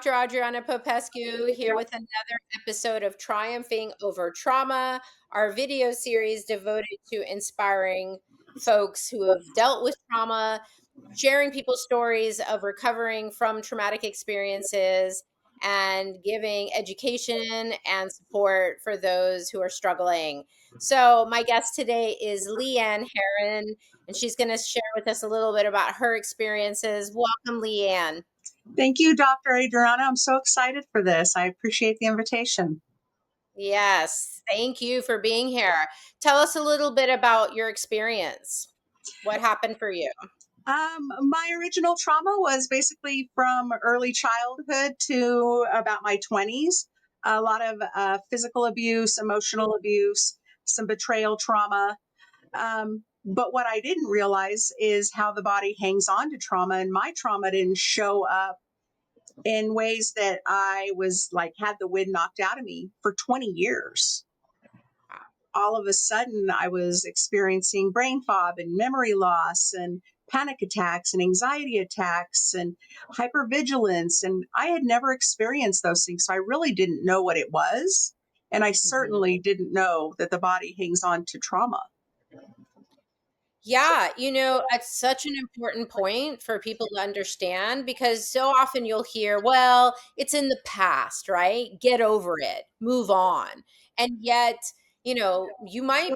Dr. Adriana Popescu here with another episode of Triumphing Over Trauma, our video series devoted to inspiring folks who have dealt with trauma, sharing people's stories of recovering from traumatic experiences, and giving education and support for those who are struggling. So, my guest today is Leann Herron, and she's going to share with us a little bit about her experiences. Welcome, Leann. Thank you, Dr. Adriana. I'm so excited for this. I appreciate the invitation. Yes, thank you for being here. Tell us a little bit about your experience. What happened for you? My original trauma was basically from early childhood to about my 20s. A lot of physical abuse, emotional abuse, some betrayal trauma. But what I didn't realize is how the body hangs on to trauma, and my trauma didn't show up in ways that I was like had the wind knocked out of me for 20 years. All of a sudden, I was experiencing brain fog and memory loss and panic attacks and anxiety attacks and hypervigilance. And I had never experienced those things. So I really didn't know what it was. And I certainly didn't know that the body hangs on to trauma. Yeah, it's such an important point for people to understand because so often you'll hear, well, it's in the past, right? Get over it, move on. And yet, you might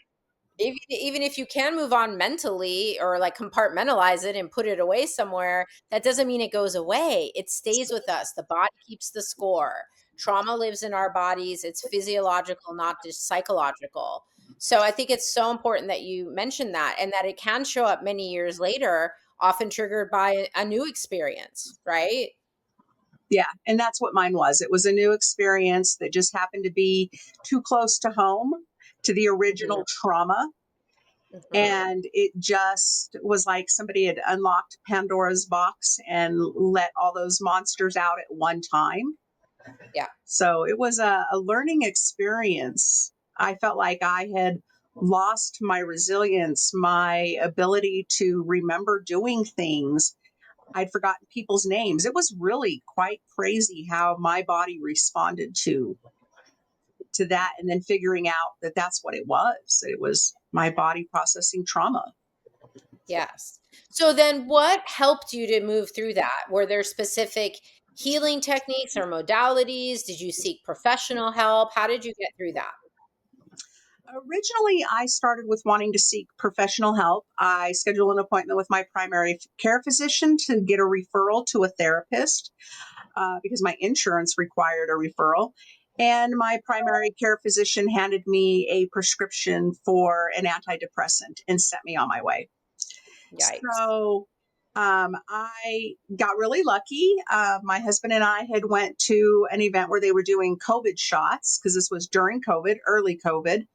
even if you can move on mentally or like compartmentalize it and put it away somewhere, that doesn't mean it goes away. It stays with us. The body keeps the score. Trauma lives in our bodies. It's physiological, not just psychological. So I think it's so important that you mentioned that and that it can show up many years later, often triggered by a new experience, right? Yeah. And that's what mine was. It was a new experience that just happened to be too close to home to the original trauma. Mhm. And it just was like somebody had unlocked Pandora's box and let all those monsters out at one time. Yeah. So it was a learning experience. I felt like I had lost my resilience, my ability to remember doing things. I'd forgotten people's names. It was really quite crazy how my body responded to that, and then figuring out that that's what it was. It was my body processing trauma. Yes. So then what helped you to move through that? Were there specific healing techniques or modalities? Did you seek professional help? How did you get through that? Originally, I started with wanting to seek professional help. I scheduled an appointment with my primary care physician to get a referral to a therapist because my insurance required a referral. And my primary care physician handed me a prescription for an antidepressant and sent me on my way. Yikes. So I got really lucky. My husband and I had went to an event where they were doing COVID shots because this was during COVID, early COVID,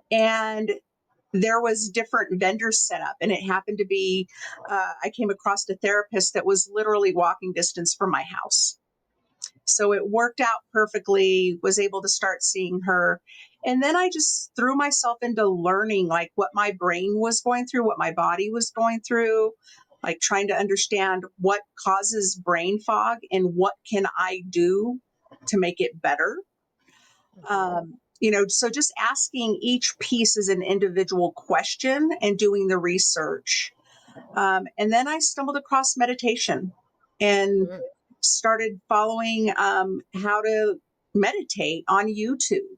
and there was different vendors set up, and it happened to be I came across a therapist that was literally walking distance from my house. So it worked out perfectly, was able to start seeing her. And then I just threw myself into learning like what my brain was going through, what my body was going through, like trying to understand what causes brain fog and what can I do to make it better. Mhm. So just asking each piece as an individual question and doing the research. And then I stumbled across meditation and Mm. started following how to meditate on YouTube.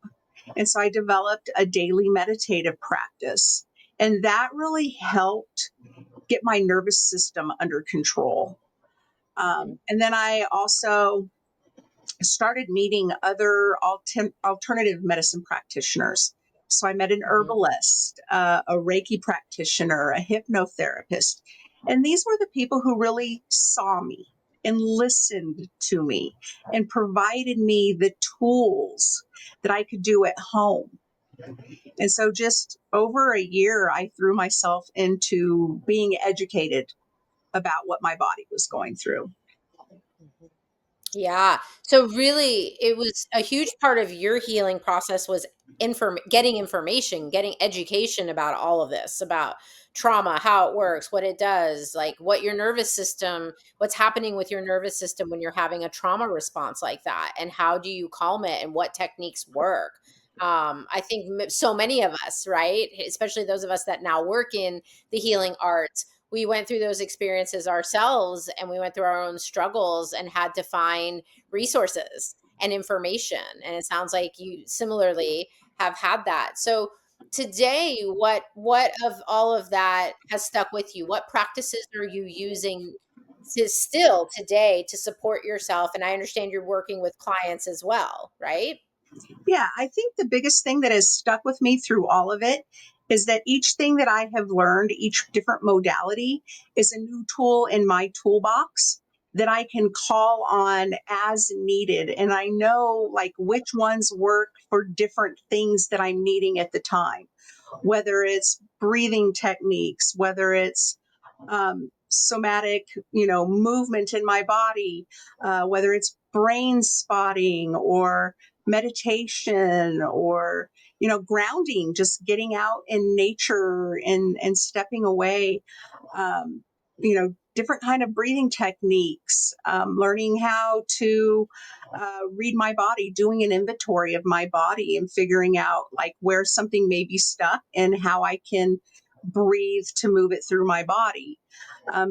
And so I developed a daily meditative practice. And that really helped get my nervous system under control. Mhm. And then I also started meeting other alternative medicine practitioners. So I met an Mhm. herbalist, a Reiki practitioner, a hypnotherapist. And these were the people who really saw me and listened to me and provided me the tools that I could do at home. And so just over a year, I threw myself into being educated about what my body was going through. Mhm. Yeah. So really it was a huge part of your healing process was getting information, getting education about all of this, about trauma, how it works, what it does, like what your nervous system, what's happening with your nervous system when you're having a trauma response like that, and how do you calm it, and what techniques work. I think so many of us, right, especially those of us that now work in the healing arts, we went through those experiences ourselves, and we went through our own struggles and had to find resources and information. And it sounds like you similarly have had that. So today, what of all of that has stuck with you? What practices are you using to still today to support yourself? And I understand you're working with clients as well, right? Yeah, I think the biggest thing that has stuck with me through all of it is that each thing that I have learned, each different modality is a new tool in my toolbox that I can call on as needed. And I know like which ones work for different things that I'm needing at the time, whether it's breathing techniques, whether it's somatic, movement in my body, whether it's brain spotting or meditation or grounding, just getting out in nature and stepping away, different kind of breathing techniques, learning how to read my body, doing an inventory of my body and figuring out like where something may be stuck and how I can breathe to move it through my body.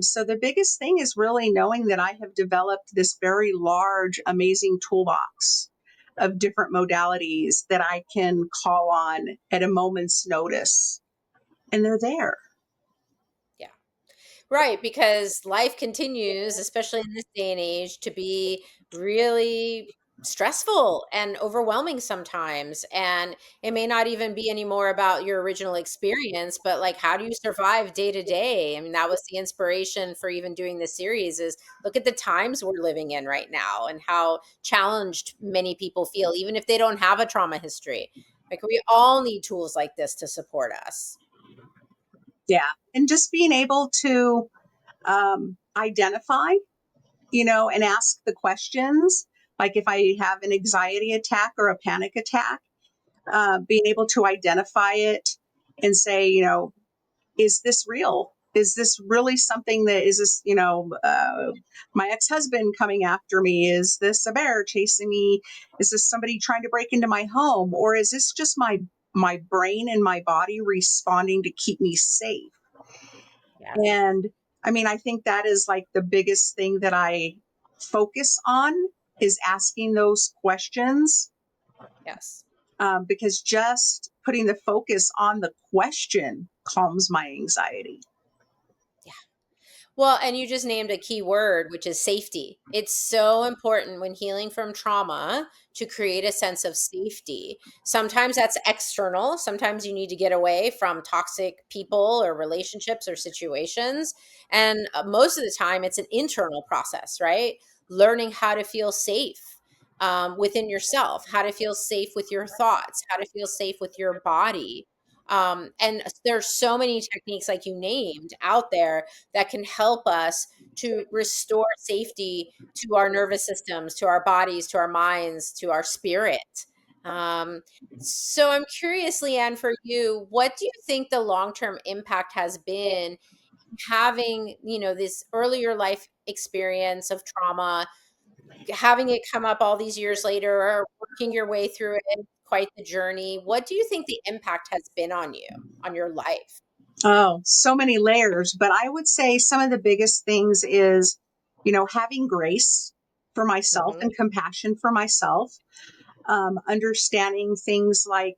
So the biggest thing is really knowing that I have developed this very large, amazing toolbox of different modalities that I can call on at a moment's notice. And they're there. Yeah. Right, because life continues, especially in this day and age, to be really stressful and overwhelming sometimes. And it may not even be anymore about your original experience, but like, how do you survive day to day? I mean, that was the inspiration for even doing this series is look at the times we're living in right now and how challenged many people feel, even if they don't have a trauma history. Like, we all need tools like this to support us. Yeah. And just being able to identify, and ask the questions. Like if I have an anxiety attack or a panic attack, being able to identify it and say, is this real? Is this really something that is this, my ex husband coming after me? Is this a bear chasing me? Is this somebody trying to break into my home? Or is this just my brain and my body responding to keep me safe? Yes. And I mean, I think that is like the biggest thing that I focus on is asking those questions, Yes. because just putting the focus on the question calms my anxiety. Well, and you just named a key word, which is safety. It's so important when healing from trauma to create a sense of safety. Sometimes that's external. Sometimes you need to get away from toxic people or relationships or situations. And most of the time, it's an internal process, right? Learning how to feel safe within yourself, how to feel safe with your thoughts, how to feel safe with your body. And there's so many techniques like you named out there that can help us to restore safety to our nervous systems, to our bodies, to our minds, to our spirit. Um, so I'm curious, Leann, for you, what do you think the long-term impact has been having, this earlier life experience of trauma, having it come up all these years later, or working your way through it, quite the journey. What do you think the impact has been on you, on your life? Oh, so many layers. But I would say some of the biggest things is, having grace for myself Mhm. and compassion for myself, understanding things like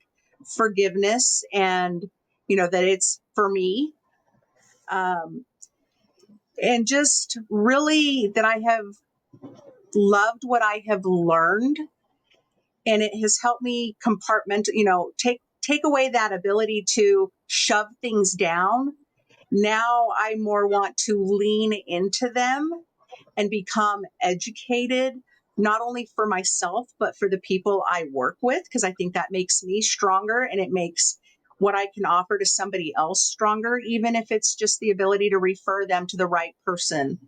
forgiveness and, that it's for me. Um, and just really that I have loved what I have learned, and it has helped me compartment, take away that ability to shove things down. Now I more want to lean into them and become educated, not only for myself, but for the people I work with, because I think that makes me stronger and it makes what I can offer to somebody else stronger, even if it's just the ability to refer them to the right person,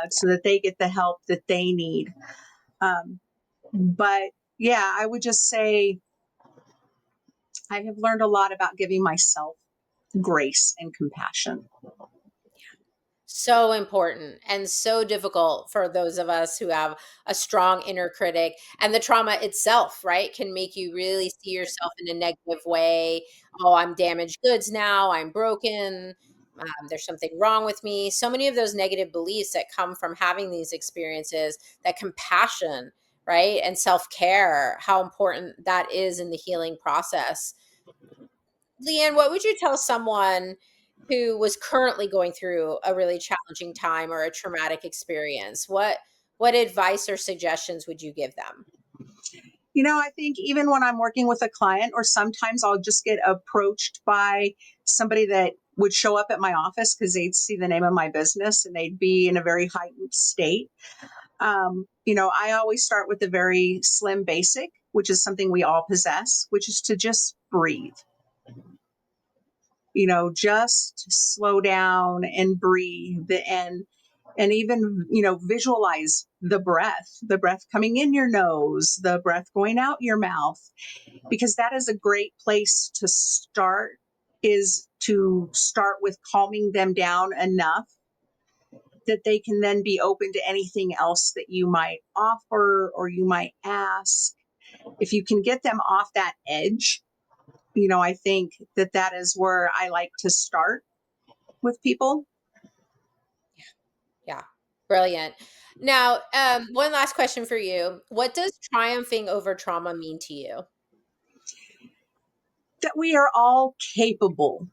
so that they get the help that they need. Um, but yeah, I would just say I have learned a lot about giving myself grace and compassion. So important and so difficult for those of us who have a strong inner critic. And the trauma itself, right, can make you really see yourself in a negative way. Oh, I'm damaged goods now. I'm broken. There's something wrong with me. So many of those negative beliefs that come from having these experiences, that compassion, right, and self care, how important that is in the healing process. Leann, what would you tell someone who was currently going through a really challenging time or a traumatic experience? What advice or suggestions would you give them? I think even when I'm working with a client, or sometimes I'll just get approached by somebody that would show up at my office because they'd see the name of my business and they'd be in a very heightened state. I always start with the very slim basic, which is something we all possess, which is to just breathe. Just slow down and breathe, and even visualize the breath coming in your nose, the breath going out your mouth, because that is a great place to start, is to start with calming them down enough that they can then be open to anything else that you might offer or you might ask. If you can get them off that edge, I think that is where I like to start with people. Yeah, brilliant. Now, one last question for you. What does triumphing over trauma mean to you? That we are all capable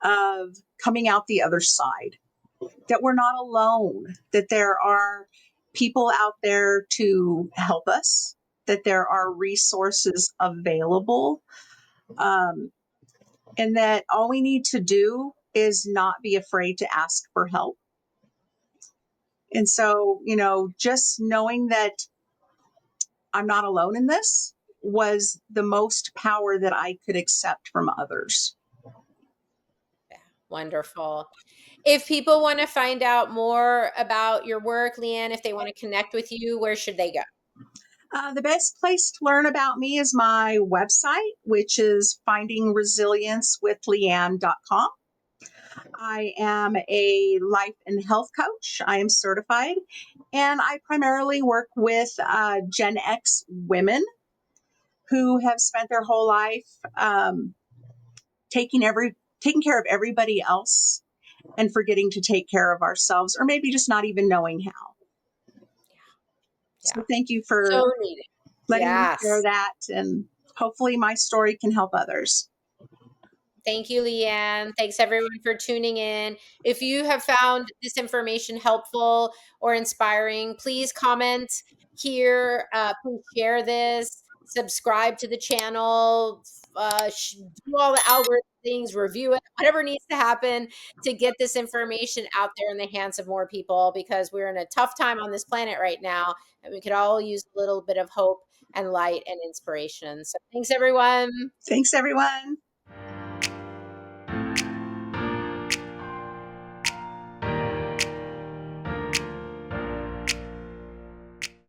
of coming out the other side, that we're not alone, that there are people out there to help us, that there are resources available, um, and that all we need to do is not be afraid to ask for help. And so, just knowing that I'm not alone in this was the most power that I could accept from others. Yeah, wonderful. If people want to find out more about your work, Leann, if they want to connect with you, where should they go? The best place to learn about me is my website, which is findingresiliencewithleann.com. I am a life and health coach. I am certified, and I primarily work with Gen X women who have spent their whole life taking taking care of everybody else and forgetting to take care of ourselves, or maybe just not even knowing how. So Yeah, thank you for so needed. letting me share Yes. that, and hopefully my story can help others. Thank you, Leanne. Thanks everyone for tuning in. If you have found this information helpful or inspiring, please comment here. Please share this, subscribe to the channel, do all the algorithm things, review it, whatever needs to happen to get this information out there in the hands of more people, because we're in a tough time on this planet right now and we could all use a little bit of hope and light and inspiration. So thanks everyone. Thanks, everyone.